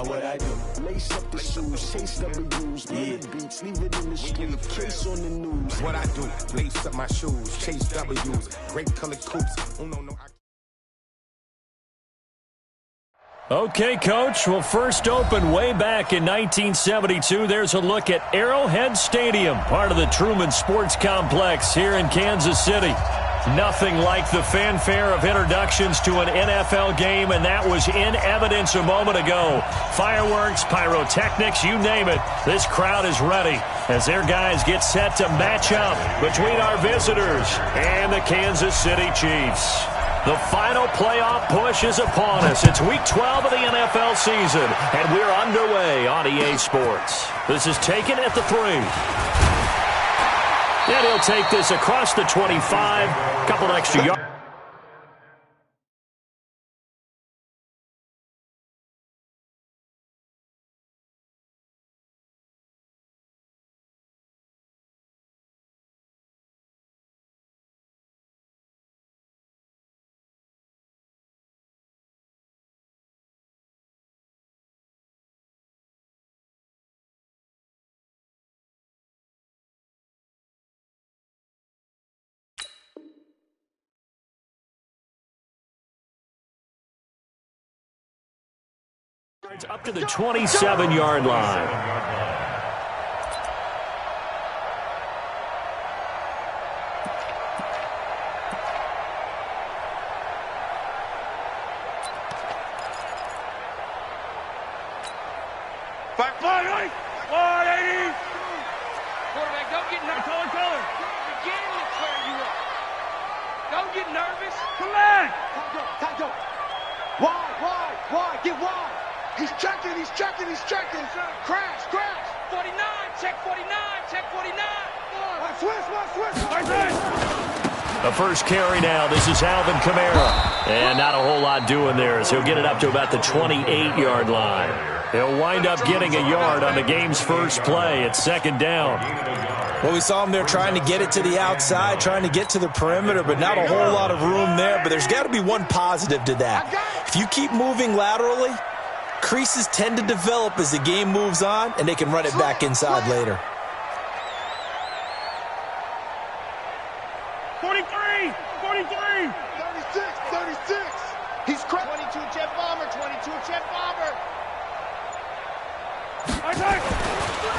now what I do. Lace up the shoes, chase W's, beats, leave it in the street, case on the news. What I do, lace up my shoes, chase W's, great colored coops. Oh, no. Okay, Coach, we'll first open way back in 1972. There's a look at Arrowhead Stadium, part of the Truman Sports Complex here in Kansas City. Nothing like the fanfare of introductions to an NFL game, and that was in evidence a moment ago. Fireworks, pyrotechnics, you name it. This crowd is ready as their guys get set to match up between our visitors and the Kansas City Chiefs. The final playoff push is upon us. It's Week 12 of the NFL season, and we're underway on EA Sports. This is taken at the 3. And he'll take this across the 25. Couple extra yards. Up to the 27-yard line. Back 180. 180. Quarterback, don't get nervous. Color. Beginning to clear you up. Don't get nervous. Come on. Time go. Wide. Get wide. He's checking. Crash. 49, check 49. Switch. The first carry now. This is Alvin Kamara. And not a whole lot doing there as he'll get it up to about the 28-yard line. He'll wind up getting a yard on the game's first play. It's second down. Well, we saw him there trying to get it to the outside, trying to get to the perimeter, but not a whole lot of room there. But there's got to be one positive to that. If you keep moving laterally, creases tend to develop as the game moves on, and they can run it back inside later. 43. 36. He's 22 jet bomber.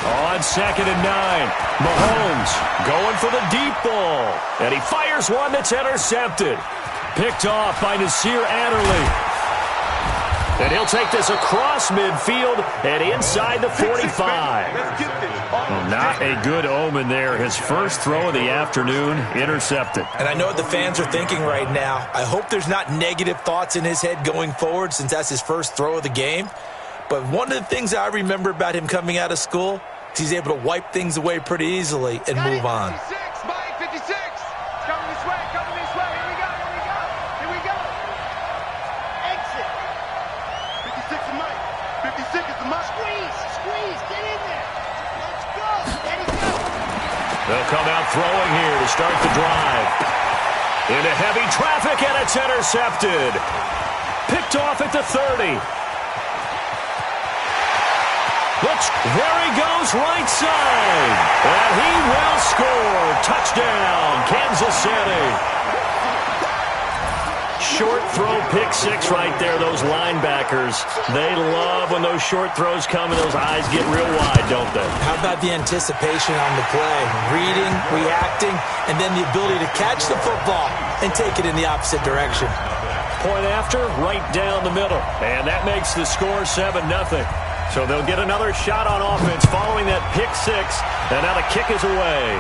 On second and 9, Mahomes going for the deep ball. And he fires one that's intercepted. Picked off by Nasir Adderley. And he'll take this across midfield and inside the 45. Well, not a good omen there. His first throw of the afternoon, intercepted. And I know what the fans are thinking right now. I hope there's not negative thoughts in his head going forward since that's his first throw of the game. But one of the things I remember about him coming out of school is he's able to wipe things away pretty easily and move on. 56. Coming this way. Here we go. Exit. 56 is Mike. 56 is the Mike. Squeeze. Get in there. Let's go. There he goes. They'll come out throwing here to start the drive. Into heavy traffic, and it's intercepted. Picked off at the 30. There he goes, right side. And he will score. Touchdown, Kansas City. Short throw, pick 6 right there. Those linebackers, they love when those short throws come and those eyes get real wide, don't they? How about the anticipation on the play? Reading, reacting, and then the ability to catch the football and take it in the opposite direction. Point after, right down the middle. And that makes the score 7-0. So they'll get another shot on offense following that pick 6. And now the kick is away.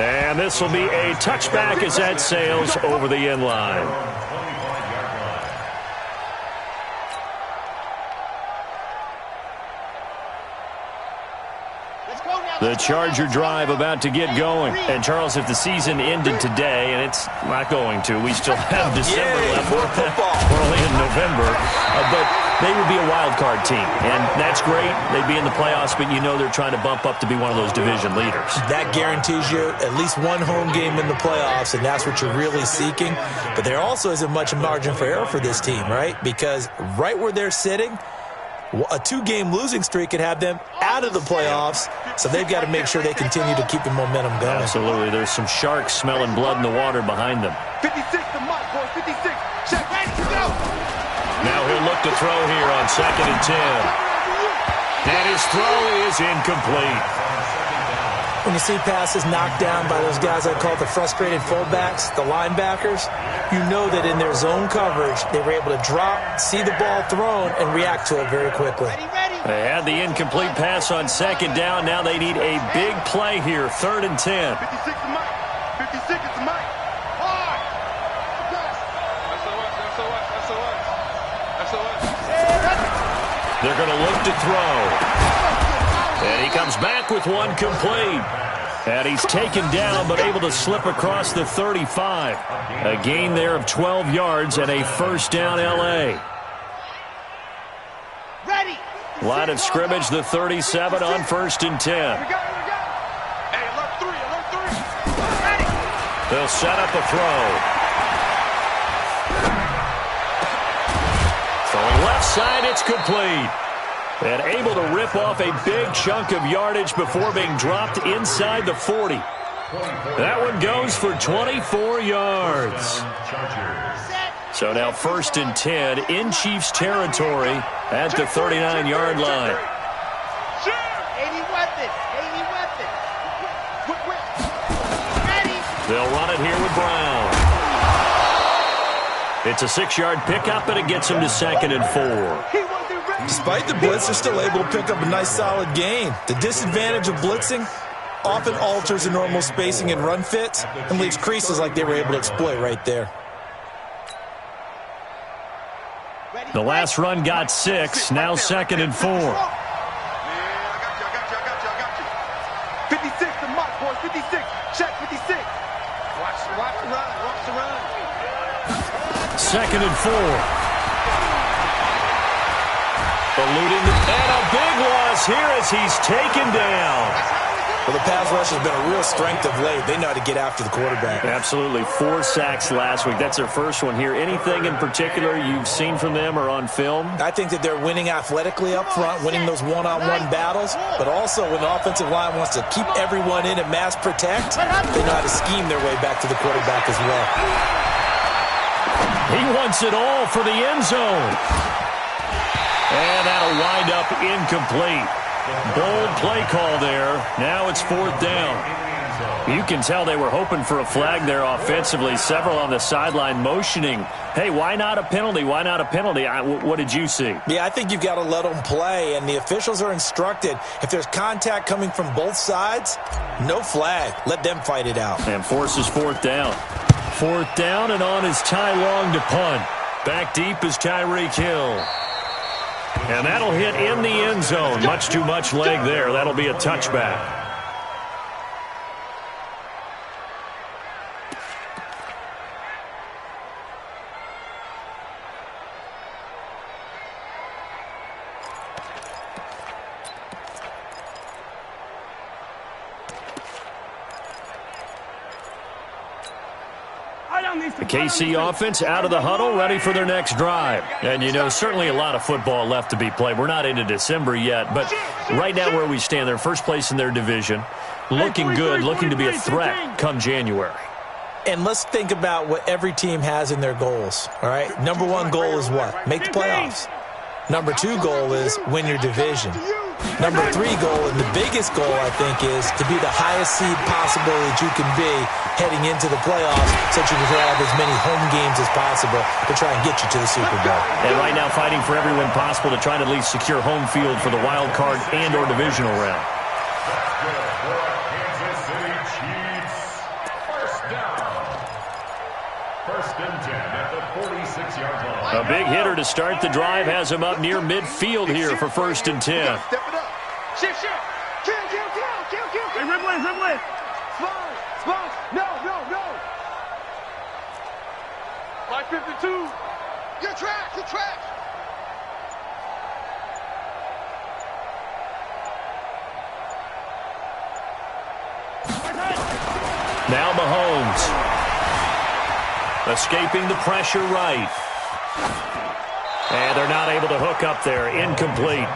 And this will be a touchback as that sails over the end line. The Charger drive about to get going. And, Charles, if the season ended today, and it's not going to, we still have December left. More football. We're only in November. But they would be a wild card team. And that's great. They'd be in the playoffs, but you know they're trying to bump up to be one of those division leaders. That guarantees you at least one home game in the playoffs, and that's what you're really seeking. But there also isn't much margin for error for this team, right? Because right where they're sitting, a 2-game losing streak could have them out of the playoffs, so they've got to make sure they continue to keep the momentum going. Absolutely. There's some sharks smelling blood in the water behind them. 56 to Mike, boys. 56. Check. Ready to go. Now he'll look to throw here on 2nd and 10. And his throw is incomplete. When you see passes knocked down by those guys I call the frustrated fullbacks, the linebackers, you know that in their zone coverage, they were able to drop, see the ball thrown, and react to it very quickly. They had the incomplete pass on 2nd down. Now they need a big play here, 3rd and 10. 56 to Mike. 56 is Mike. Hard. They're going to look to throw. And he comes back with one complete. And he's taken down but able to slip across the 35. A gain there of 12 yards and a first down L.A. Ready. Line of scrimmage, the 37 on 1st and 10. Hey, alert 3. Ready. They'll set up a throw. Throwing left side, it's complete. And able to rip off a big chunk of yardage before being dropped inside the 40. That one goes for 24 yards. So now 1st and 10 in Chiefs territory at the 39-yard line. 80 weapons. Ready. They'll run it here with Brown. It's a 6-yard pickup, and it gets him to 2nd and 4. Despite the blitz, they're still able to pick up a nice solid gain. The disadvantage of blitzing often alters the normal spacing and run fits and leaves creases like they were able to exploit right there. The last run got 6, now 2nd and 4. I got you. 56 to Mike, boys. 56. Check 56. Watch the run. 2nd and 4. Eluding and a big loss here as he's taken down. Well, the pass rush has been a real strength of late. They know how to get after the quarterback. Absolutely. 4 sacks last week. That's their first one here. Anything in particular you've seen from them or on film? I think that they're winning athletically up front, winning those one-on-one battles, but also when the offensive line wants to keep everyone in and mass protect, they know how to scheme their way back to the quarterback as well. He wants it all for the end zone. And that'll wind up incomplete. Bold play call there. Now it's 4th down. You can tell they were hoping for a flag there offensively. Several on the sideline motioning, hey, why not a penalty? Why not a penalty? What did you see? Yeah, I think you've got to let them play, and the officials are instructed. If there's contact coming from both sides, no flag. Let them fight it out. And forces 4th down. 4th down, and on is Ty Long to punt. Back deep is Tyreek Hill. And that'll hit in the end zone. Much too much leg there. That'll be a touchback. The KC offense out of the huddle, ready for their next drive. And, you know, certainly a lot of football left to be played. We're not into December yet, but right now where we stand, they're first place in their division, looking good, looking to be a threat come January. And let's think about what every team has in their goals, all right? Number 1 goal is what? Make the playoffs. Number 2 goal is win your division. Number 3 goal, and the biggest goal, I think, is to be the highest seed possible that you can be heading into the playoffs so that you can have as many home games as possible to try and get you to the Super Bowl. And right now fighting for every win possible to try to at least secure home field for the wild card and or divisional round. Kansas City Chiefs. First down. 1st and 10 at the 46-yard line. A big hitter to start the drive has him up near midfield here for 1st and 10. Step it up. Shift. Kill. Hey, Ripley. Small. No. 552. You're trash. Now Mahomes. Escaping the pressure right. And they're not able to hook up there. Incomplete.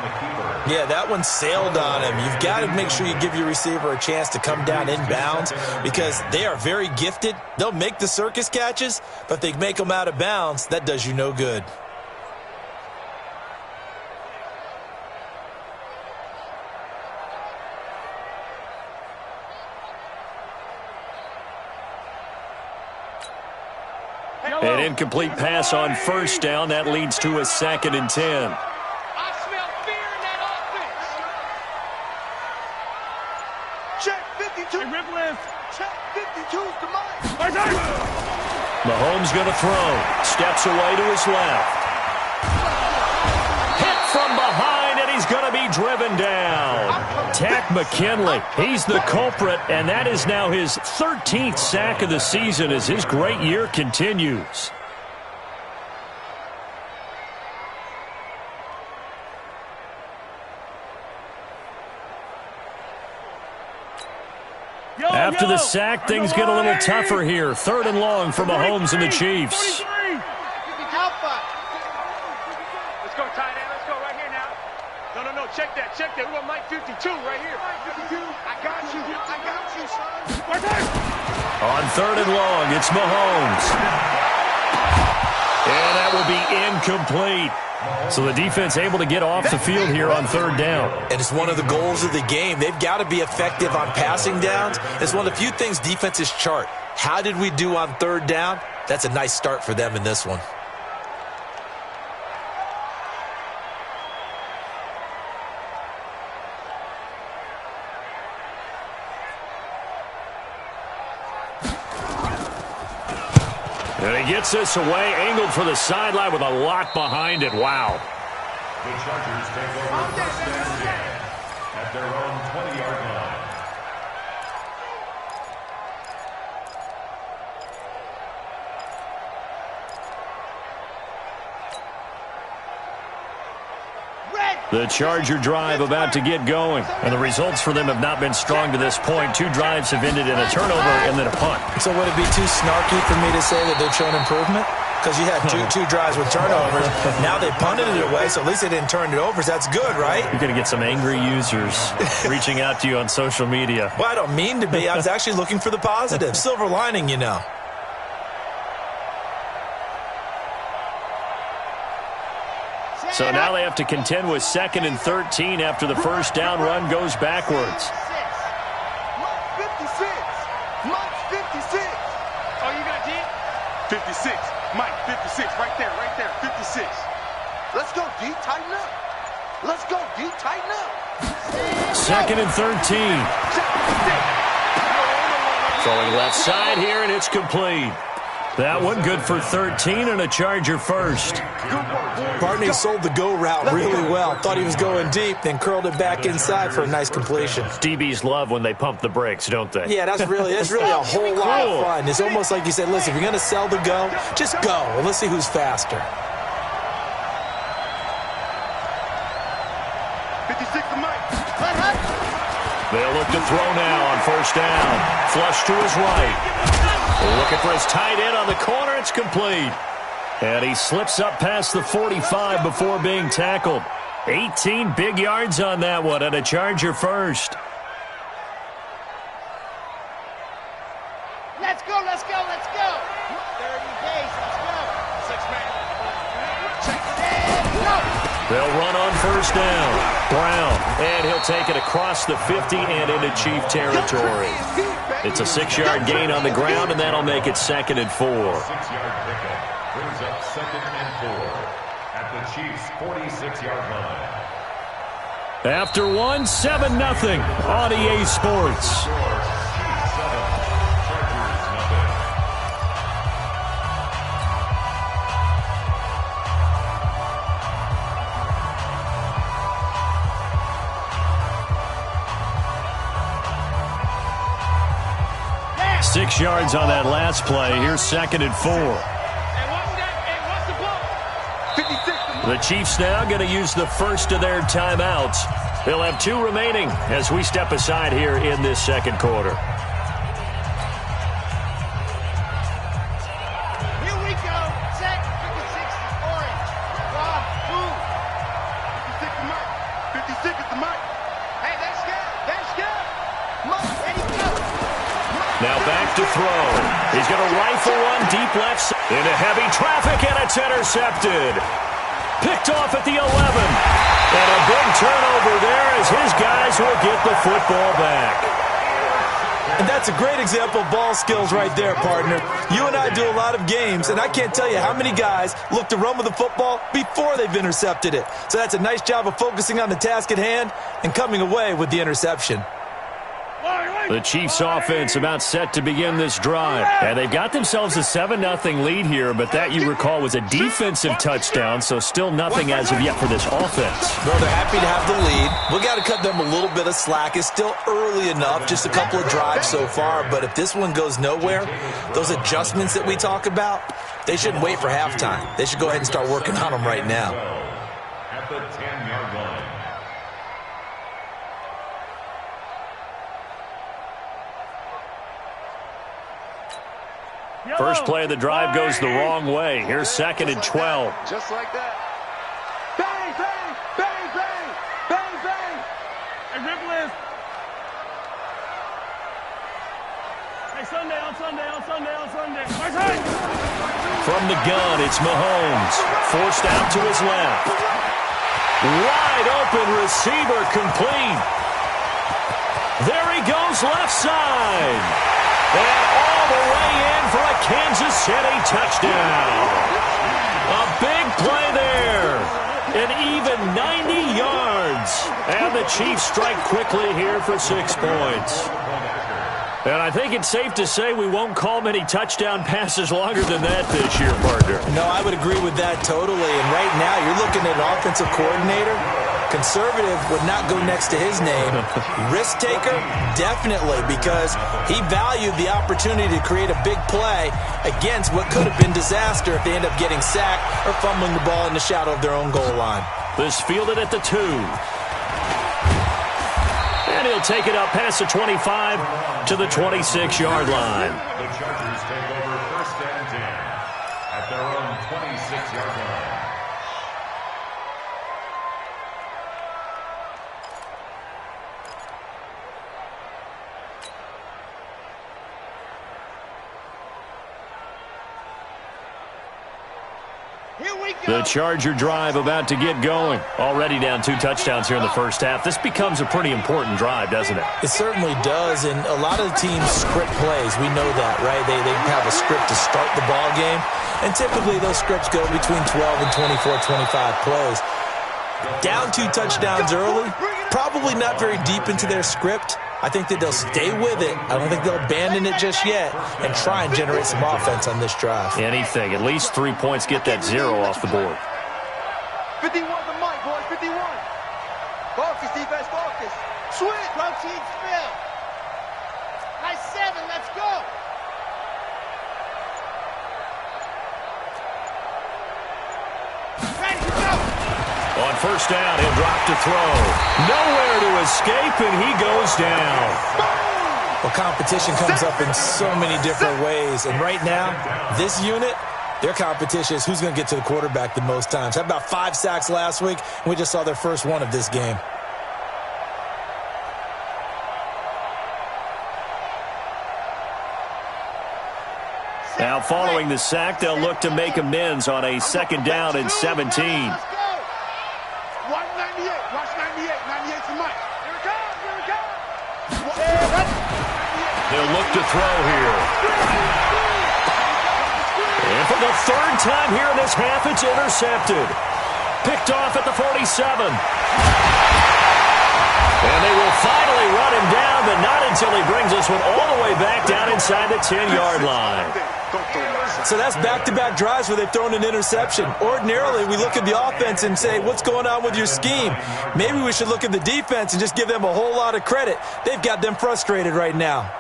Yeah, that one sailed on him. You've got to make sure you give your receiver a chance to come down inbounds because they are very gifted. They'll make the circus catches, but if they make them out of bounds, that does you no good. An incomplete pass on first down. That leads to a 2nd and 10. I smell fear in that offense. Check 52. Hey, Ripley. Check 52's the mic. Mahomes going to throw. Steps away to his left. Hit from behind, and he's going to be driven down. Tack McKinley, he's the culprit, and that is now his 13th sack of the season as his great year continues. After the sack, things get a little tougher here. 3rd and long for Mahomes and the Chiefs. Let's go, tight end. Let's go right here now. No. Check that. We want Mike 52 right here. Mike 52. I got you, son. On 3rd and long, it's Mahomes. And that will be incomplete. So the defense able to get off the field here on 3rd down. And it's one of the goals of the game. They've got to be effective on passing downs. It's one of the few things defenses chart. How did we do on 3rd down? That's a nice start for them in this one. And he gets this away, angled for the sideline with a lot behind it. Wow. The Chargers take over 1st and 10 at their own 20-yard line. The Charger drive about to get going. And the results for them have not been strong to this point. 2 drives have ended in a turnover and then a punt. So would it be too snarky for me to say that they've shown improvement? Because you had two drives with turnovers. Now they punted it away, so at least they didn't turn it over. So that's good, right? You're going to get some angry users reaching out to you on social media. Well, I don't mean to be. I was actually looking for the positive. Silver lining, you know. So now they have to contend with 2nd and 13 after the first down run goes backwards. Mike 56. Oh, you got D? 56. Mike 56. Right there. 56. Let's go, D. Tighten up. 2nd and 13. Throwing left side here, and it's complete. That one good for 13 and a Charger first. Barney sold the go route really well. Thought he was going deep, then curled it back inside for a nice completion. DBs love when they pump the brakes, don't they? Yeah, that's really a whole lot of fun. It's almost like you said, listen, if you're going to sell the go, just go. And let's see who's faster. 56 to Mike. They'll look to throw now on first down. Flush to his right. Looking for his tight end on the corner. It's complete. And he slips up past the 45 before being tackled. 18 big yards on that one, and a Charger first. Let's go. 30 days, let's go. 6-man. They'll run on first down. Brown, and he'll take it across the 50 and into Chief territory. It's a 6-yard gain on the ground, and that'll make it 2nd and 4. 6-yard pickup brings up 2nd and 4 at the Chiefs' 46-yard line. After 7-0 on EA Sports. 6 yards on that last play. Here's 2nd and 4. The Chiefs now going to use the first of their timeouts. They'll have 2 remaining as we step aside here in this second quarter. Here we go. Set 56 orange. 56 is the mic. Hey, that's good. That's good. Mike, ready to go. Now back to throw. He's going to rifle one deep left into heavy traffic, and it's intercepted. Picked off at the 11. And a big turnover there as his guys will get the football back. And that's a great example of ball skills right there, partner. You and I do a lot of games, and I can't tell you how many guys look to run with the football before they've intercepted it. So that's a nice job of focusing on the task at hand and coming away with the interception. The Chiefs offense about set to begin this drive. And they've got themselves a 7-0 lead here, but that, you recall, was a defensive touchdown, so still nothing as of yet for this offense. Well, they're happy to have the lead. We got to cut them a little bit of slack. It's still early enough, just a couple of drives so far, but if this one goes nowhere, those adjustments that we talk about, they shouldn't wait for halftime. They should go ahead and start working on them right now. At the 10-yard line. First play of the drive goes the wrong way. Here's 2nd and 12. Just like that. Bang, bang, bang, bang, bang, bang. Hey, Ripple. Hey, Sunday. From the gun, it's Mahomes. Forced out to his left. Wide open receiver complete. There he goes left side. And all the way in for a Kansas City touchdown. A big play there. An even 90 yards. And the Chiefs strike quickly here for 6 points. And I think it's safe to say we won't call many touchdown passes longer than that this year, partner. No, I would agree with that totally. And right now, you're looking at an offensive coordinator. Conservative would not go next to his name. Risk taker, definitely, because he valued the opportunity to create a big play against what could have been disaster if they end up getting sacked or fumbling the ball in the shadow of their own goal line. This fielded at the 2. And he'll take it up past the 25 to the 26-yard line. The Chargers take over 1st and 10 at their own 26-yard line. The Charger drive about to get going. Already down 2 touchdowns here in the first half. This becomes a pretty important drive, doesn't it? It certainly does, and a lot of the teams script plays. We know that, right? They have a script to start the ball game, and typically those scripts go between 12 and 24, 25 plays. Down 2 touchdowns early, probably not very deep into their script. I think that they'll stay with it. I don't think they'll abandon it just yet and try and generate some offense on this drive. Anything. At least 3 points, get that 0 off the board. 51 the mic, boys, 51. Focus, defense, focus. Switch, rotate, spill. Nice 7, let's go. Ready to go. On first down, he'll drop to throw. Nowhere to escape, and he goes down. Well, competition comes up in so many different ways. And right now, this unit, their competition is who's going to get to the quarterback the most times. Had about 5 sacks last week, and we just saw their first one of this game. Now, following the sack, they'll look to make amends on a 2nd down and 17. Watch 98. Watch 98. 98 to Mike. Here it comes. Here it comes. They'll look to throw here. And for the 3rd time here in this half, it's intercepted. Picked off at the 47. And they will finally run him down, but not until he brings this one all the way back down inside the 10-yard line. So that's back-to-back drives where they've thrown an interception. Ordinarily, we look at the offense and say, what's going on with your scheme? Maybe we should look at the defense and just give them a whole lot of credit. They've got them frustrated right now.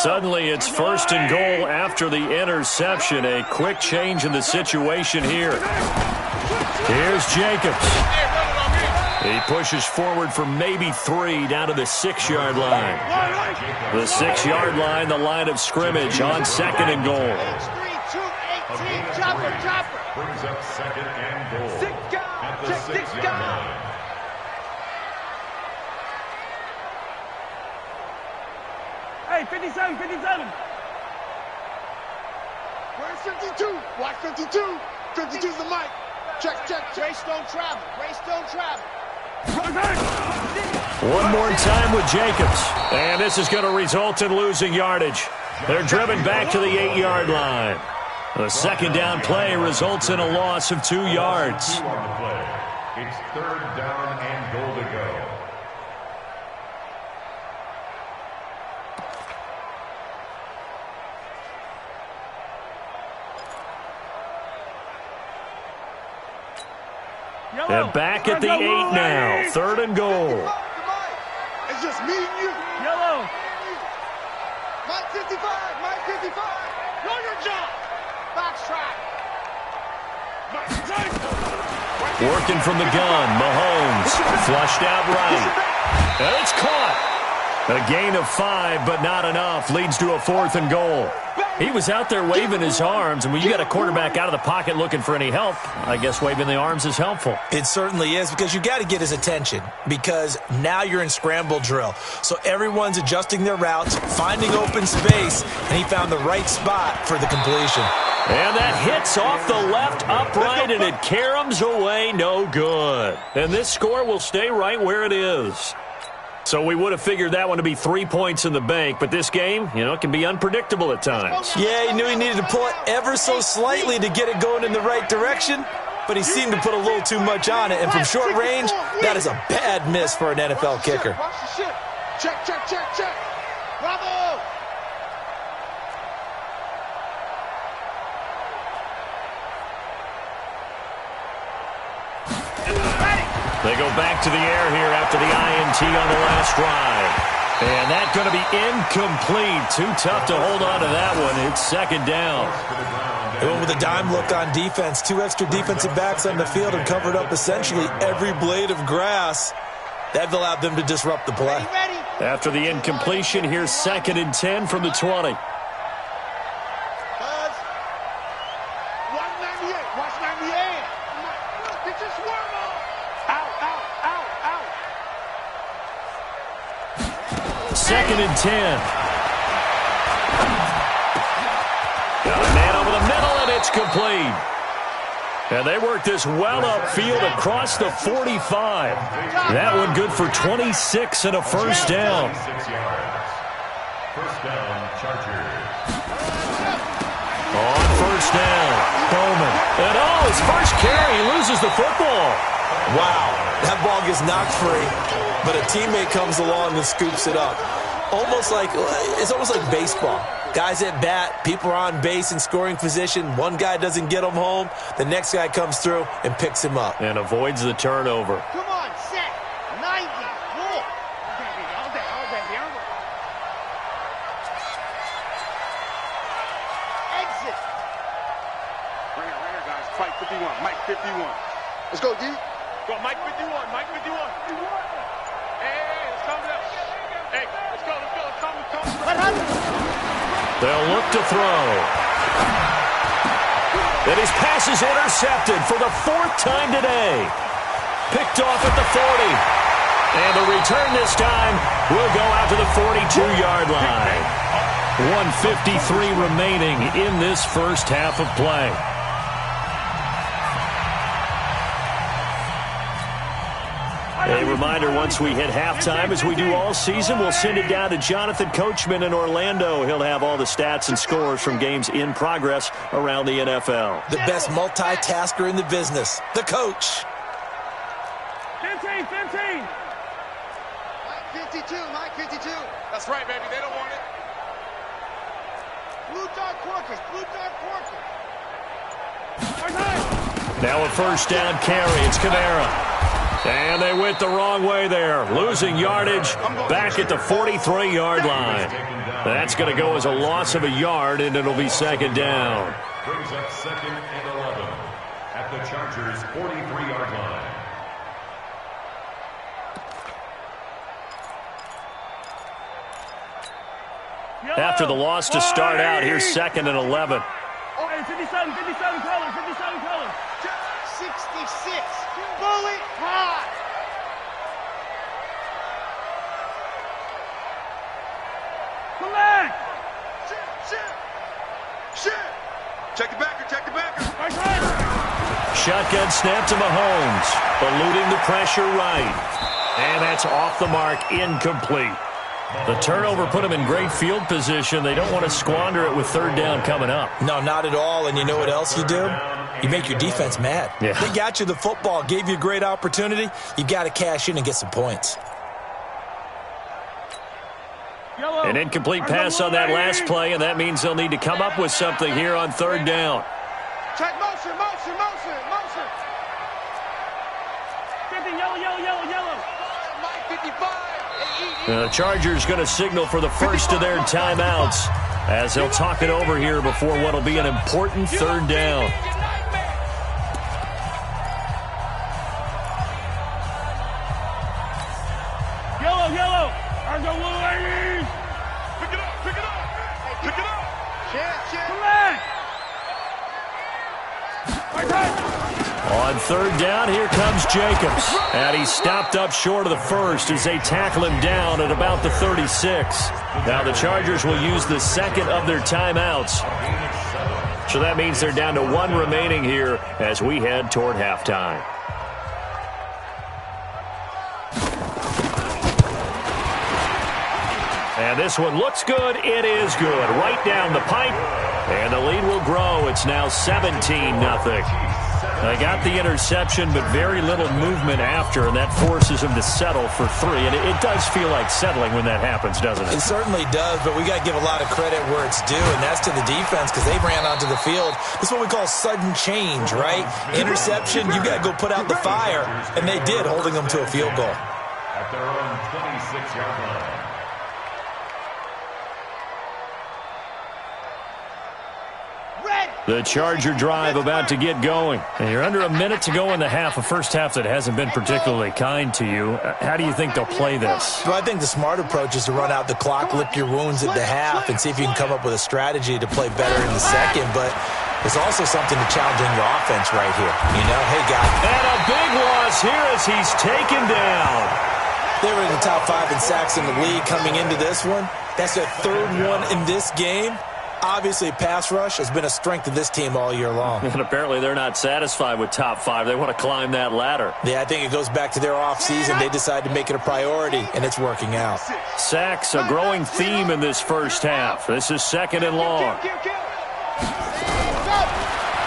Suddenly it's 1st and goal after the interception. A quick change in the situation here. Here's Jacobs. He pushes forward for maybe 3 down to the 6-yard line. The 6-yard line, the line of scrimmage on 2nd and goal. Brings up 2nd and goal. At the 6-yard line. Hey, 57, 57. Where's 52? Watch 52. 52's the mic. Check, check, check. Race don't travel. Race don't travel. One more time with Jacobs. And this is going to result in losing yardage. They're driven back to the 8-yard line. The 2nd down play results in a loss of 2 yards. On the play. It's 3rd down and goal to go. And back at the 8 now. 3rd and goal. It's just me and you. Yellow. Mike 55. Mike 55. Do your job. Box track. Working from the gun. Mahomes. Flushed out right. And it's caught. A gain of 5, but not enough. Leads to a 4th and goal. He was out there waving his arms, and when you got a quarterback out of the pocket looking for any help, I guess waving the arms is helpful. It certainly is, because you got to get his attention, because now you're in scramble drill. So everyone's adjusting their routes, finding open space, and he found the right spot for the completion. And that hits off the left upright, and it caroms away, no good. And this score will stay right where it is. So we would have figured that one to be 3 points in the bank, but this game, it can be unpredictable at times. Yeah, he knew he needed to pull it ever so slightly to get it going in the right direction, but he seemed to put a little too much on it, and from short range, that is a bad miss for an NFL kicker. Watch the shit. Check, check, check, check. Bravo. They go back to the air here after the INT on the last drive. And that's going to be incomplete. Too tough to hold on to that one. It's 2nd down. They went with a dime look on defense. 2 extra defensive backs on the field and covered up essentially every blade of grass. That allowed them to disrupt the play. After the incompletion, here's 2nd and 10 from the 20. 198. Watch 98. Get your swarm off. Out, out, out, out. 2nd and 10. Got a man over the middle, and it's complete. And they work this well upfield across the 45. That one good for 26 and a 1st down. 6 yards. 1st down, Chargers. On 1st down, Bowman. And his first carry, he loses the football. Wow, that ball gets knocked free, but a teammate comes along and scoops it up. It's almost like baseball. Guys at bat, people are on base in scoring position. One guy doesn't get him home. The next guy comes through and picks him up. And avoids the turnover. Come on, set. 90. Roll. All day. Exit. Right here, guys. Fight 51. Mike 51. Let's go, D. Go, Mike 51. Mike 51. Hey, let's come up. Hey, let's go. Come. What happened? They'll look to throw. And his pass is intercepted for the 4th time today. Picked off at the 40. And the return this time will go out to the 42-yard line. 1:53 remaining in this first half of play. A reminder, once we hit halftime, as we do all season, we'll send it down to Jonathan Coachman in Orlando. He'll have all the stats and scores from games in progress around the NFL. The best multitasker in the business, the coach. 15. Mike 52. That's right, baby. They don't want it. Blue dog Corkers. Now a 1st down carry. It's Kamara. And they went the wrong way there, losing yardage back at the 43-yard line. That's going to go as a loss of a yard, and it'll be second down. Brings up 2nd and 11 at the Chargers' 43-yard line. After the loss to start out, here's 2nd and 11. Hey, 57 colors, 57 colors. 66, bullet high. Come back. Shit. Check the backer, check the backer. Shotgun snap to Mahomes, eluding the pressure right. And that's off the mark, incomplete. The turnover put them in great field position. They don't want to squander it with third down coming up. No, not at all. And you know what else you do? You make your defense mad. Yeah. They got you the football, gave you a great opportunity. You got to cash in and get some points. An incomplete pass on that last play, and that means they'll need to come up with something here on third down. Check motion. 50, yellow. Mike 55. The Chargers going to signal for the first of their timeouts as they'll talk it over here before what will be an important third down. Yellow. Argo Blue ladies. Pick it up. Check. Come back. On third down, here comes Jacobs. And he stopped up short of the first as they tackle him down at about the 36. Now the Chargers will use the second of their timeouts. So that means they're down to one remaining here as we head toward halftime. And this one looks good. It is good. Right down the pipe. And the lead will grow. It's now 17-0. They got the interception, but very little movement after, and that forces them to settle for 3. And it does feel like settling when that happens, doesn't it? It certainly does, but we got to give a lot of credit where it's due, and that's to the defense because they ran onto the field. This is what we call sudden change, right? Interception, you got to go put out the fire, and they did, holding them to a field goal. At their own 26-yard line. The Charger drive about to get going. And you're under a minute to go in the half, a first half that hasn't been particularly kind to you. How do you think they'll play this? Well, I think the smart approach is to run out the clock, lick your wounds at the half, and see if you can come up with a strategy to play better in the second. But there's also something to challenge in your offense right here. You know, hey, guys. And a big loss here as he's taken down. They were in the top 5 in sacks in the league coming into this one. That's their third one in this game. Obviously, pass rush has been a strength of this team all year long. And apparently they're not satisfied with top 5. They want to climb that ladder. Yeah, I think it goes back to their offseason. They decided to make it a priority, and it's working out. Sacks, a growing theme in this first half. This is 2nd and long.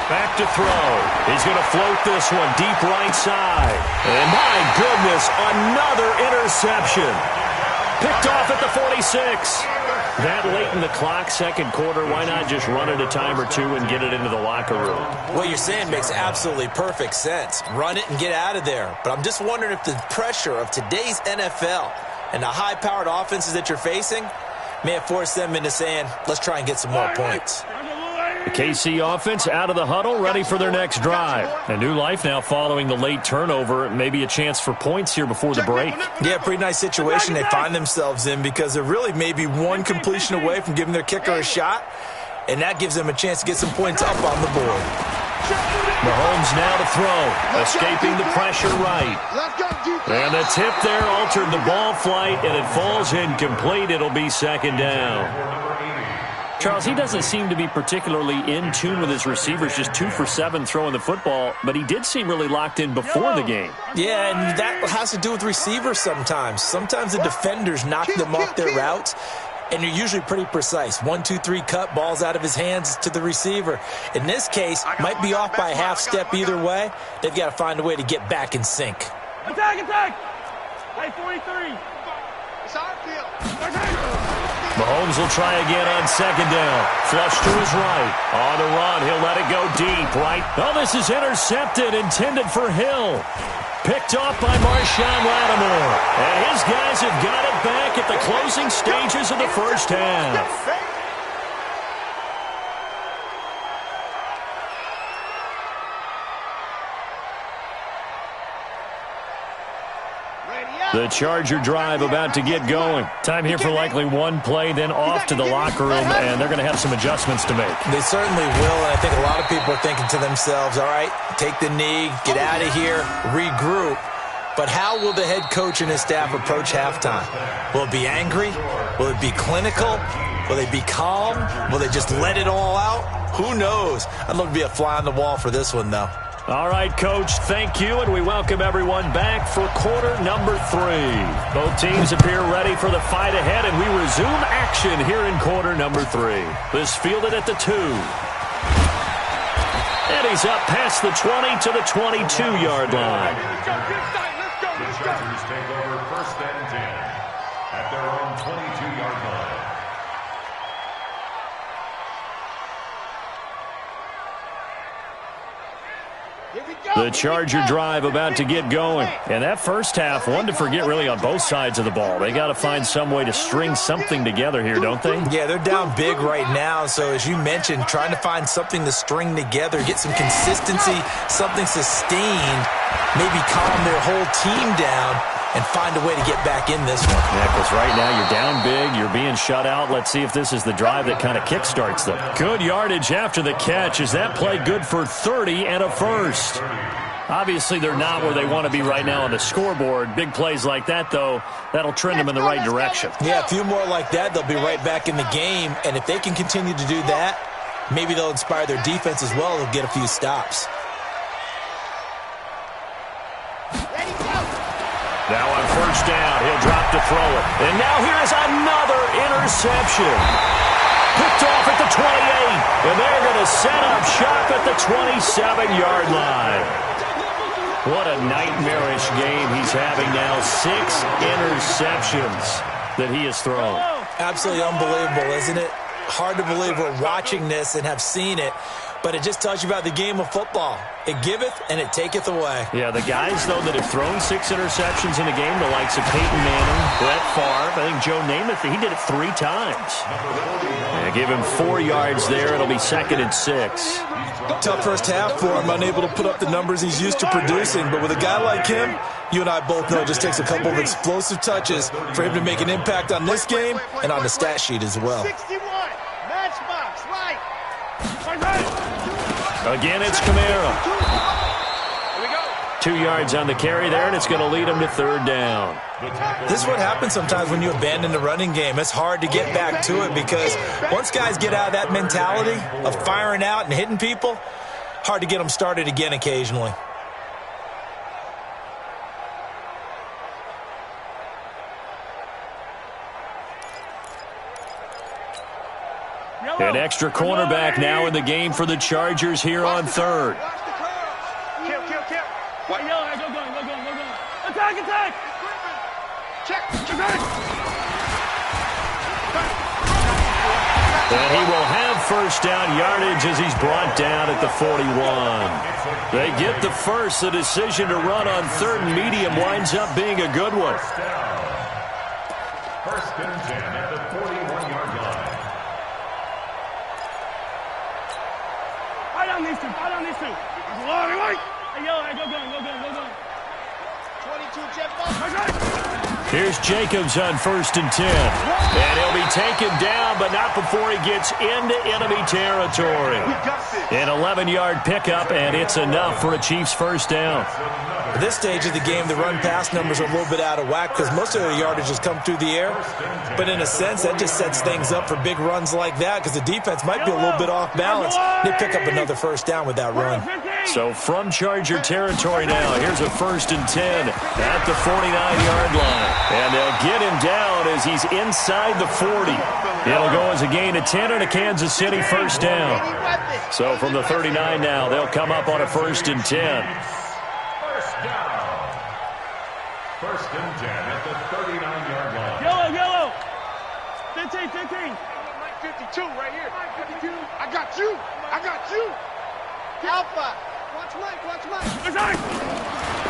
Back to throw. He's going to float this one deep right side. And my goodness, another interception. Picked off at the 46. That late in the clock, second quarter, why not just run it a time or two and get it into the locker room? What you're saying makes absolutely perfect sense. Run it and get out of there. But I'm just wondering if the pressure of today's NFL and the high-powered offenses that you're facing may have forced them into saying, let's try and get some more points. The KC offense out of the huddle, ready for their next drive. A new life now following the late turnover. Maybe a chance for points here before the break. Yeah, pretty nice situation they find themselves in because they're really maybe one completion away from giving their kicker a shot, and that gives them a chance to get some points up on the board. Mahomes now to throw, escaping the pressure right. And the tip there altered the ball flight, and it falls incomplete. It'll be second down. Charles, he doesn't seem to be particularly in tune with his receivers, just 2 for 7 throwing the football, but he did seem really locked in before the game. Yeah, and that has to do with receivers sometimes. Sometimes the defenders knock them off their routes, and they're usually pretty precise. 1, 2, 3 cut, balls out of his hands to the receiver. In this case, might be off by a half step either way. They've got to find a way to get back in sync. Attack! Hey, 43. It's our field. Mahomes will try again on second down. Flush to his right. On the run, he'll let it go deep, right? Oh, this is intercepted, intended for Hill. Picked off by Marshawn Lattimore. And his guys have got it back at the closing stages of the first half. The Charger drive about to get going. Time here for likely one play, then off to the locker room, and they're going to have some adjustments to make. They certainly will, and I think a lot of people are thinking to themselves, all right, take the knee, get out of here, regroup. But how will the head coach and his staff approach halftime? Will it be angry? Will it be clinical? Will they be calm? Will they just let it all out? Who knows? I'd love to be a fly on the wall for this one, though. All right, Coach, thank you, and we welcome everyone back for quarter number 3. Both teams appear ready for the fight ahead, and we resume action here in quarter number 3. This fielded at the 2. And he's up past the 20 to the 22-yard line. The Chargers take over first and 10 at their own 22-yard line. The Charger drive about to get going. And that first half, one to forget really on both sides of the ball. They got to find some way to string something together here, don't they? Yeah, they're down big right now. So as you mentioned, trying to find something to string together, get some consistency, something sustained, maybe calm their whole team down and find a way to get back in this one. Yeah, because right now you're down big, you're being shut out. Let's see if this is the drive that kind of kickstarts them. Good yardage after the catch. Is that play good for 30 and a first? Obviously, they're not where they want to be right now on the scoreboard. Big plays like that, though, that'll trend them in the right direction. Yeah, a few more like that, they'll be right back in the game. And if they can continue to do that, maybe they'll inspire their defense as well. They'll get a few stops. Now on first down, he'll drop to throw it. And now here's another interception. Picked off at the 28. And they're going to set up shop at the 27-yard line. What a nightmarish game he's having now. 6 interceptions that he has thrown. Absolutely unbelievable, isn't it? Hard to believe we're watching this and have seen it. But it just tells you about the game of football. It giveth and it taketh away. Yeah, the guys, though, that have thrown 6 interceptions in a game, the likes of Peyton Manning, Brett Favre, I think Joe Namath, he did it 3 times. Yeah, give him 4 yards there. It'll be second and 6. Tough first half for him, unable to put up the numbers he's used to producing. But with a guy like him, you and I both know it just takes a couple of explosive touches for him to make an impact on this game and on the stat sheet as well. 61, matchbox, right. Again, it's Kamara. 2 yards on the carry there, and it's going to lead him to third down. This is what happens sometimes when you abandon the running game. It's hard to get back to it because once guys get out of that mentality of firing out and hitting people, hard to get them started again occasionally. An extra cornerback now in the game for the Chargers here on third. Kill. What? Yo, go. Attack! Check. And he will have first down yardage as he's brought down at the 41. They get the first. The decision to run on third and medium winds up being a good one. First and 10 at the 41-yard line. Fight on these two. Hey, yo, go. 22 jet ball. Here's Jacobs on first and 10. And he'll be taken down, but not before he gets into enemy territory. An 11-yard pickup, and it's enough for a Chiefs first down. At this stage of the game, the run-pass numbers are a little bit out of whack because most of the yardage has come through the air. But in a sense, that just sets things up for big runs like that because the defense might be a little bit off balance. They pick up another first down with that run. So from Charger territory now, here's a first and 10 at the 49-yard line. And they'll get him down as he's inside the 40. It'll go as a gain of 10 and a Kansas City first down. So from the 39 now, they'll come up on a first and 10. First down. First and 10 at the 39-yard line. Mike 52 right here. 52. I got you. I got you. Alpha. Watch Mike. Watch Mike.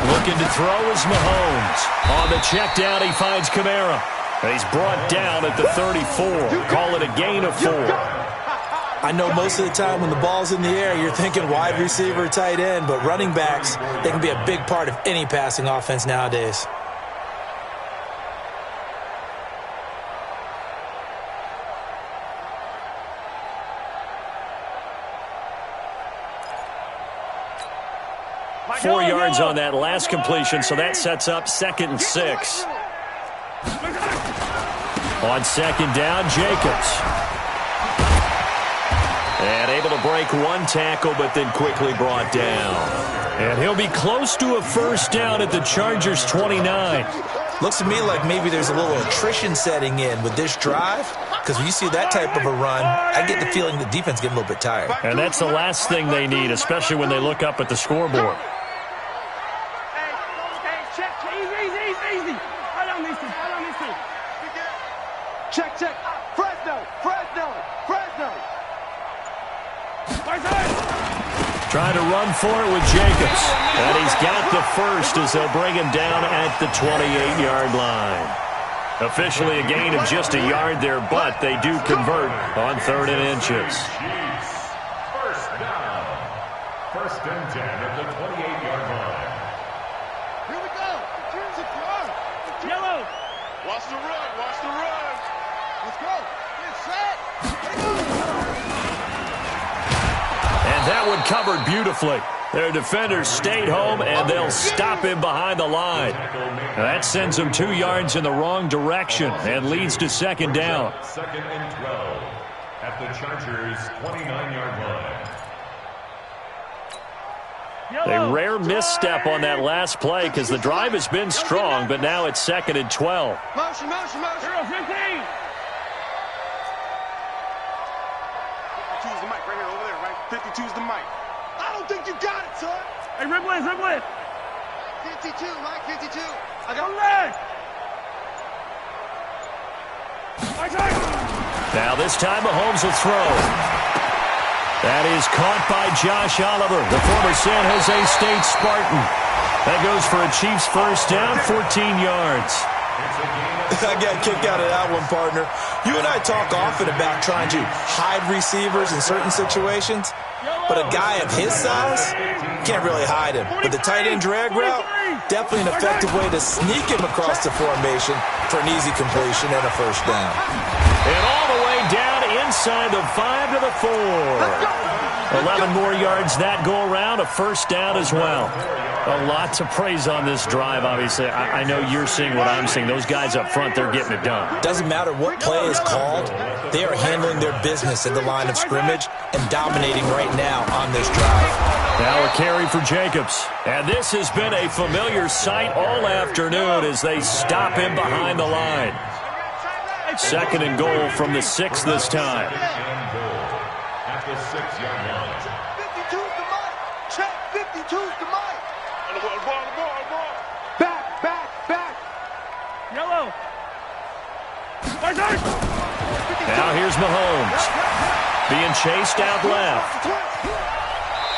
Looking to throw is Mahomes. On the check down, he finds Kamara. And he's brought down at the 34. Call it a gain of 4. I know most of the time when the ball's in the air, you're thinking wide receiver, tight end, but running backs, they can be a big part of any passing offense nowadays. Four yards on that last completion, so that sets up 2nd and 6. On 2nd down, Jacobs. And able to break one tackle, but then quickly brought down. And he'll be close to a 1st down at the Chargers' 29. Looks to me like maybe there's a little attrition setting in with this drive, because when you see that type of a run, I get the feeling the defense getting a little bit tired. And that's the last thing they need, especially when they look up at the scoreboard. Check. Fresno. Trying to run for it with Jacobs. And he's got the 1st as they'll bring him down at the 28-yard line. Officially a gain of just a yard there, but they do convert on 3rd and inches. First down. 1st and 10 at the 28-yard line. Here we go. Yellow. Watch the run. Let's go. Get set. And that one covered beautifully. Their defenders stayed home, and they'll stop him behind the line. That sends him 2 yards in the wrong direction and leads to 2nd down. 2nd and 12 at the Chargers' 29-yard line. A rare misstep on that last play because the drive has been strong, but now it's 2nd and 12. Motion. 15. 52's the mic right here, over there, right? 52's the mic. I don't think you got it, son. Hey, Ripley. 52, Mike, 52. I got leg. Now this time Mahomes will throw. That is caught by Josh Oliver, the former San Jose State Spartan. That goes for a Chiefs 1st down, 14 yards. I got a kick out of that one, partner. You and I talk often about trying to hide receivers in certain situations, but a guy of his size can't really hide him. But the tight end drag route, definitely an effective way to sneak him across the formation for an easy completion and a 1st down. And all the way down inside the 5 to the 4. 11 more yards that go around, a 1st down as well. A lot to praise on this drive, obviously. I know you're seeing what I'm seeing. Those guys up front, they're getting it done. Doesn't matter what play is called. They are handling their business at the line of scrimmage and dominating right now on this drive. Now a carry for Jacobs. And this has been a familiar sight all afternoon as they stop him behind the line. 2nd and goal from the 6 this time. At the 6-yard line. 52's the mic. Check. 52's the mic. Ball. Back. Yellow. Now here's Mahomes. Being chased out left.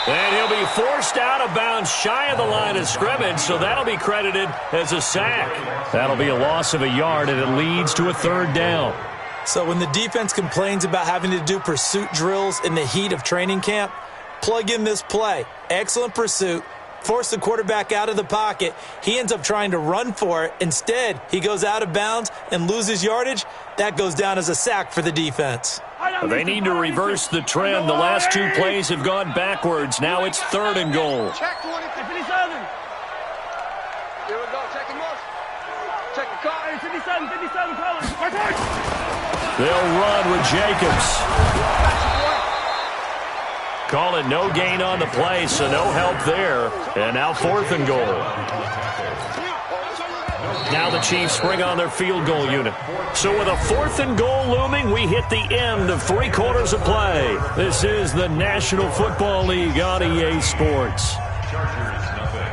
And he'll be forced out of bounds shy of the line of scrimmage, so that'll be credited as a sack. That'll be a loss of a yard, and it leads to a 3rd down. So when the defense complains about having to do pursuit drills in the heat of training camp, plug in this play. Excellent pursuit. Force the quarterback out of the pocket. He ends up trying to run for it. Instead, he goes out of bounds and loses yardage. That goes down as a sack for the defense. They need to reverse the trend. The last 2 plays have gone backwards. Now it's 3rd and goal. Check 57. Here we go. Check the motion. Check the car. 57 colors. They'll run with Jacobs. Call it no gain on the play, so no help there. And now 4th and goal. Now the Chiefs bring on their field goal unit. So with a 4th and goal looming, we hit the end of 3 quarters of play. This is the National Football League on EA Sports. Chargers, nothing.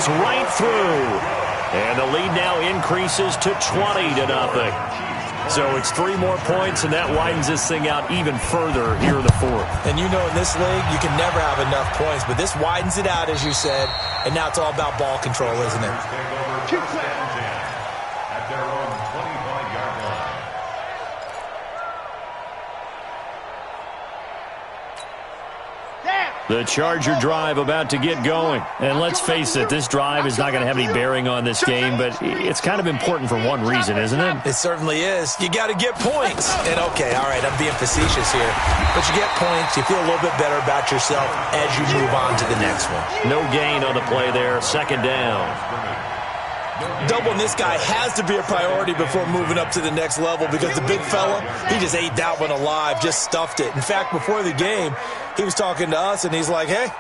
goes right through. And the lead now increases to 20-0. So it's 3 more points, and that widens this thing out even further here in the fourth. And you know in this league, you can never have enough points, but this widens it out, as you said, and now it's all about ball control, isn't it? At their own 25-yard line. The Charger drive about to get going. And let's face it, this drive is not going to have any bearing on this game, but it's kind of important for one reason, isn't it? It certainly is. You got to get points. And, okay, all right, I'm being facetious here. But you get points, you feel a little bit better about yourself as you move on to the next one. No gain on the play there. 2nd down. Doubling this guy has to be a priority before moving up to the next level because the big fella, he just ate that one alive, just stuffed it. In fact, before the game, he was talking to us, and he's like, hey,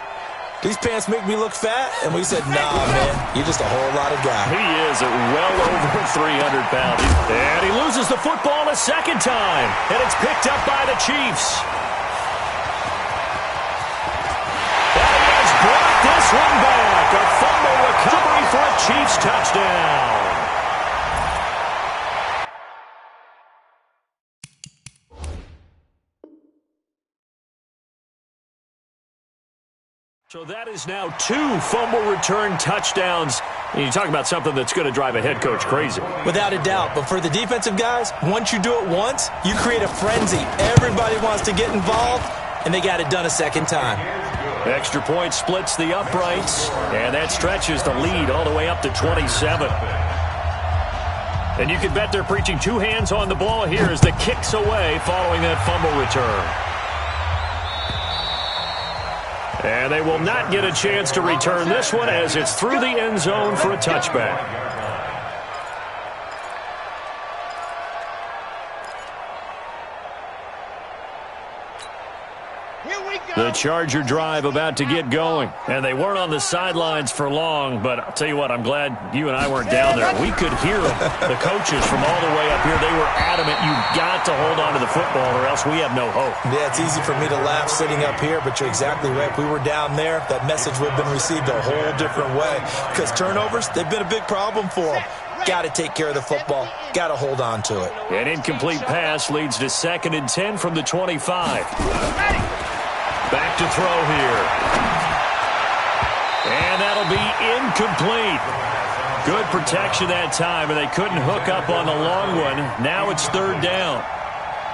these pants make me look fat? And we said, nah, man, you're just a whole lot of guy. He is at well over 300 pounds. And he loses the football a second time, and it's picked up by the Chiefs. And he has brought this one back. A fumble recovery for a Chiefs touchdown. So that is now 2 fumble return touchdowns. And you talk about something that's going to drive a head coach crazy. Without a doubt. But for the defensive guys, once you do it once, you create a frenzy. Everybody wants to get involved, and they got it done a second time. Extra point splits the uprights, and that stretches the lead all the way up to 27. And you can bet they're preaching 2 hands on the ball here as the kick's away following that fumble return. And they will not get a chance to return this one as it's through the end zone for a touchback. The Charger drive about to get going. And they weren't on the sidelines for long, but I'll tell you what, I'm glad you and I weren't down there. We could hear them. The coaches from all the way up here, they were adamant, you've got to hold on to the football or else we have no hope. Yeah, it's easy for me to laugh sitting up here, but you're exactly right. If we were down there, that message would have been received a whole different way. Because turnovers, they've been a big problem for them. Got to take care of the football. Got to hold on to it. An incomplete pass leads to 2nd and 10 from the 25. Back to throw here. And that'll be incomplete. Good protection that time, and they couldn't hook up on the long one. Now it's 3rd down.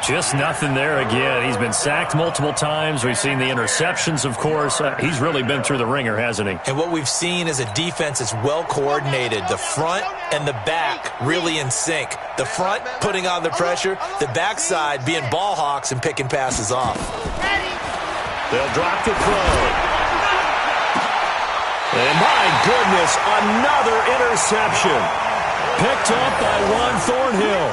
Just nothing there again. He's been sacked multiple times. We've seen the interceptions, of course. He's really been through the ringer, hasn't he? And what we've seen is a defense that's well coordinated. The front and the back really in sync. The front putting on the pressure. The backside being ball hawks and picking passes off. They'll drop the throw. And my goodness, another interception. Picked up by Juan Thornhill.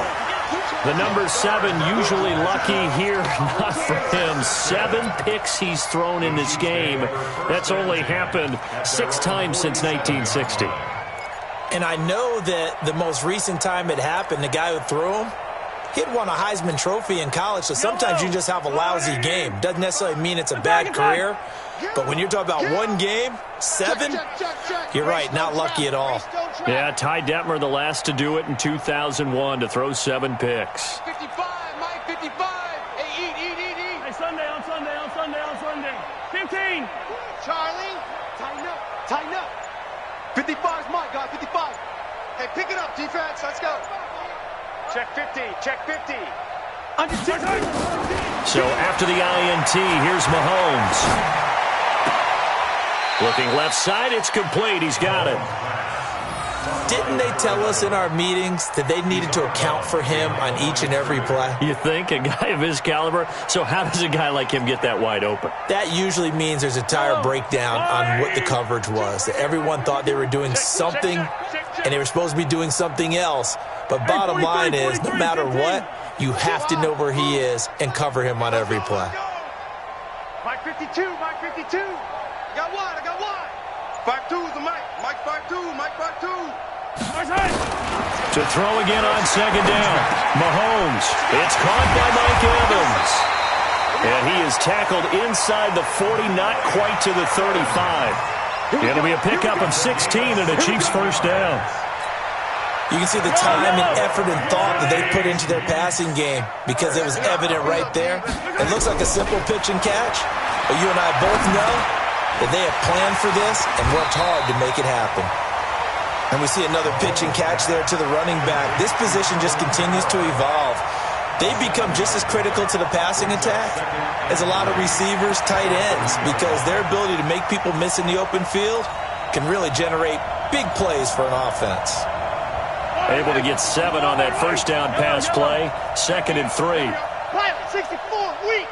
The number 7 usually lucky here. Not for him. 7 picks he's thrown in this game. That's only happened 6 times since 1960. And I know that the most recent time it happened, the guy who threw him, he had won a Heisman Trophy in college, so sometimes you just have a lousy game. Doesn't necessarily mean it's a bad career, but when you're talking about one game, 7, you're right, not lucky at all. Yeah, Ty Detmer, the last to do it in 2001, to throw 7 picks. 55, Mike, 55. Hey, eat. Hey, Sunday. 15. Charlie, tighten up. 55's Mike, guy, 55. Hey, pick it up, defense, let's go. Check 50. So after the INT, here's Mahomes. Looking left side, it's complete. He's got it. Didn't they tell us in our meetings that they needed to account for him on each and every play? You think? A guy of his caliber? So how does a guy like him get that wide open? That usually means there's a tire breakdown on what the coverage was. That everyone thought they were doing something, and they were supposed to be doing something else. But bottom line is, no matter what, you have to know where he is and cover him on every play. Mike 52. I got one. 5-2 is the Mike. Mike 5-2. To throw again on 2nd down. Mahomes. It's caught by Mike Evans. And he is tackled inside the 40, not quite to the 35. It'll be a pickup of 16 and a Chiefs first down. You can see the time and effort and thought that they put into their passing game because it was evident right there. It looks like a simple pitch and catch, but you and I both know that they have planned for this and worked hard to make it happen. And we see another pitch and catch there to the running back. This position just continues to evolve. They become just as critical to the passing attack as a lot of receivers, tight ends, because their ability to make people miss in the open field can really generate big plays for an offense. Able to get 7 on that first down pass play. 2nd and 3. 64, weak.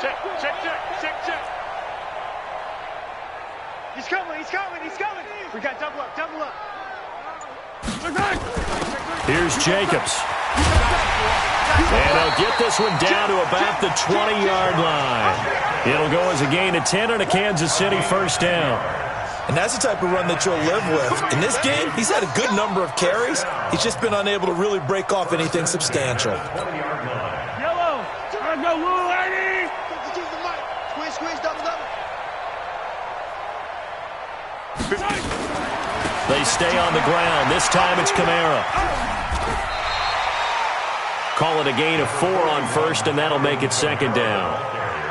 Check. He's coming. We got double up. Here's Jacobs. And they'll get this one down to about the 20-yard line. It'll go as a gain of 10 and a Kansas City first down. And that's the type of run that you'll live with. In this game, he's had a good number of carries. He's just been unable to really break off anything substantial. Yellow. Let's go, Lou, lady. Squeeze, double. They stay on the ground. This time it's Kamara. Call it a gain of 4 on first, and that'll make it 2nd down.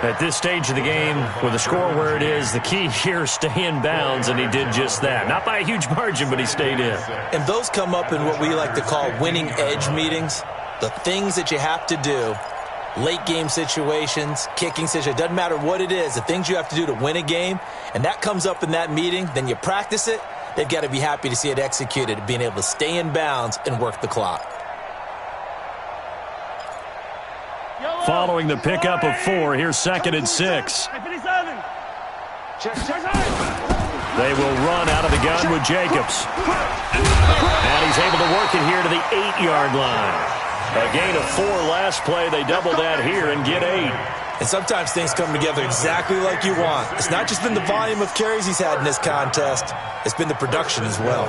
At this stage of the game, with the score where it is, the key here is stay in bounds, and he did just that. Not by a huge margin, but he stayed in. And those come up in what we like to call winning edge meetings. The things that you have to do, late game situations, kicking situations, doesn't matter what it is, the things you have to do to win a game, and that comes up in that meeting, then you practice it. They've got to be happy to see it executed, being able to stay in bounds and work the clock. Following the pickup of 4, here's 2nd and 6. They will run out of the gun with Jacobs. And he's able to work it here to the 8-yard line. A gain of 4 last play. They double that here and get 8. And sometimes things come together exactly like you want. It's not just been the volume of carries he's had in this contest. It's been the production as well.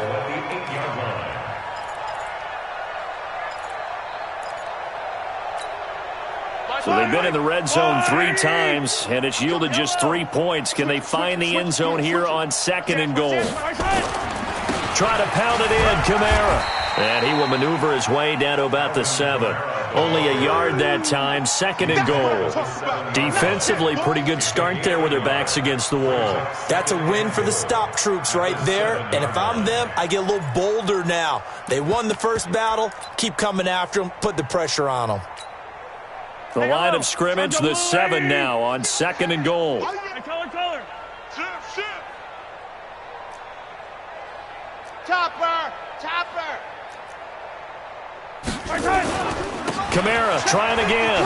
So they've been in the red zone 3 times, and it's yielded just 3 points. Can they find the end zone here on 2nd and goal? Try to pound it in, Kamara. And he will maneuver his way down to about the 7. Only a yard that time, 2nd and goal. Defensively, pretty good start there with their backs against the wall. That's a win for the stop troops right there. And if I'm them, I get a little bolder now. They won the first battle. Keep coming after them. Put the pressure on them. The line of scrimmage, the 7 now on 2nd and goal. Color. Topper. Kamara trying again.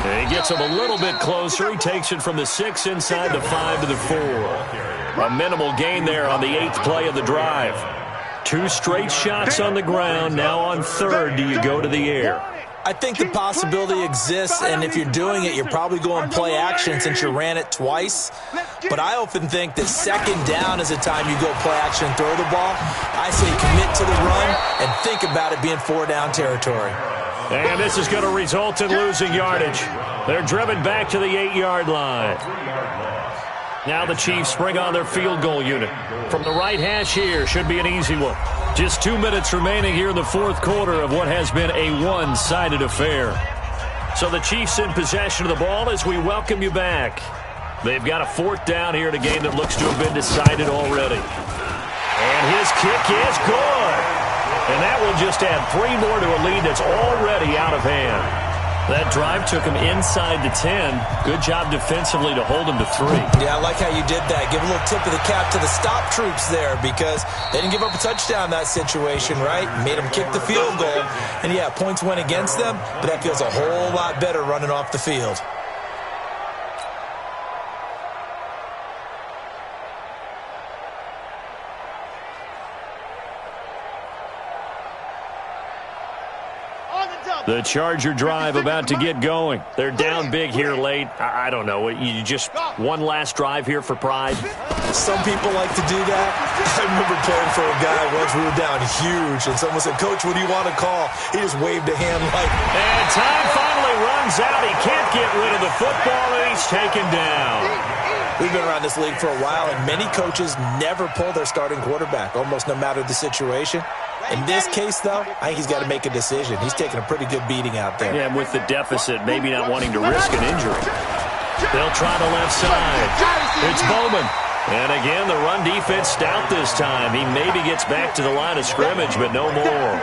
And he gets him a little bit closer. He takes it from the 6 inside the 5 to the 4. A minimal gain there on the 8th play of the drive. 2 straight shots on the ground. Now on 3rd, do you go to the air? I think the possibility exists, and if you're doing it, you're probably going play action since you ran it twice. But I often think that 2nd down is the time you go play action and throw the ball. I say commit to the run and think about it being 4-down territory. And this is going to result in losing yardage. They're driven back to the 8-yard line. Now the Chiefs bring on their field goal unit. From the right hash here, should be an easy one. Just 2 minutes remaining here in the 4th quarter of what has been a one-sided affair. So the Chiefs in possession of the ball as we welcome you back. They've got a 4th down here in a game that looks to have been decided already. And his kick is good. And that will just add 3 more to a lead that's already out of hand. That drive took him inside the 10. Good job defensively to hold him to 3. Yeah, I like how you did that. Give a little tip of the cap to the stop troops there because they didn't give up a touchdown in that situation, right? Made them kick the field goal. And, yeah, points went against them, but that feels a whole lot better running off the field. The Charger drive about to get going. They're down big here late. I don't know. You just one last drive here for pride. Some people like to do that. I remember playing for a guy once. We were down huge, and someone said, "Coach, what do you want to call?" He just waved a hand like... And time finally runs out. He can't get rid of the football, and he's taken down. We've been around this league for a while, and many coaches never pull their starting quarterback, almost no matter the situation. In this case, though, I think he's got to make a decision. He's taking a pretty good beating out there. Yeah, with the deficit, maybe not wanting to risk an injury. They'll try the left side. It's Bowman. And again, the run defense stout this time. He maybe gets back to the line of scrimmage, but no more.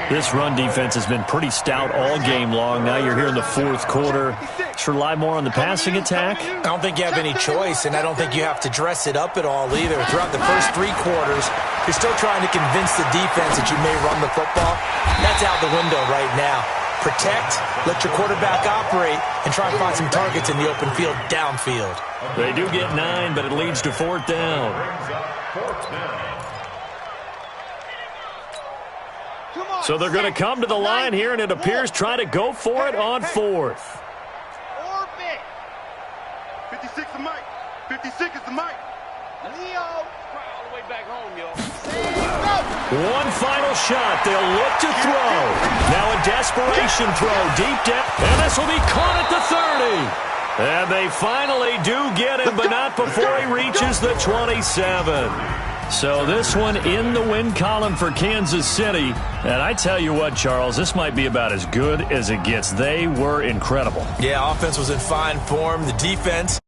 This run defense has been pretty stout all game long. Now you're here in the fourth quarter. Should rely more on the passing attack? I don't think you have any choice, and I don't think you have to dress it up at all either. Throughout the first 3 quarters, you're still trying to convince the defense that you may run the football. That's out the window right now. Protect, let your quarterback operate, and try and find some targets in the open field downfield. They do get 9, but it leads to 4th down. So they're going to come to the line here, and it appears try to go for it on 4th. 56 is Mike. 56 is the Mike. Leo. All the way back home, yo. One final shot. They'll look to throw. Now a desperation throw deep down. And this will be caught at the 30. And they finally do get him, but not before he reaches the 27. So this one in the win column for Kansas City. And I tell you what, Charles, this might be about as good as it gets. They were incredible. Yeah, offense was in fine form. The defense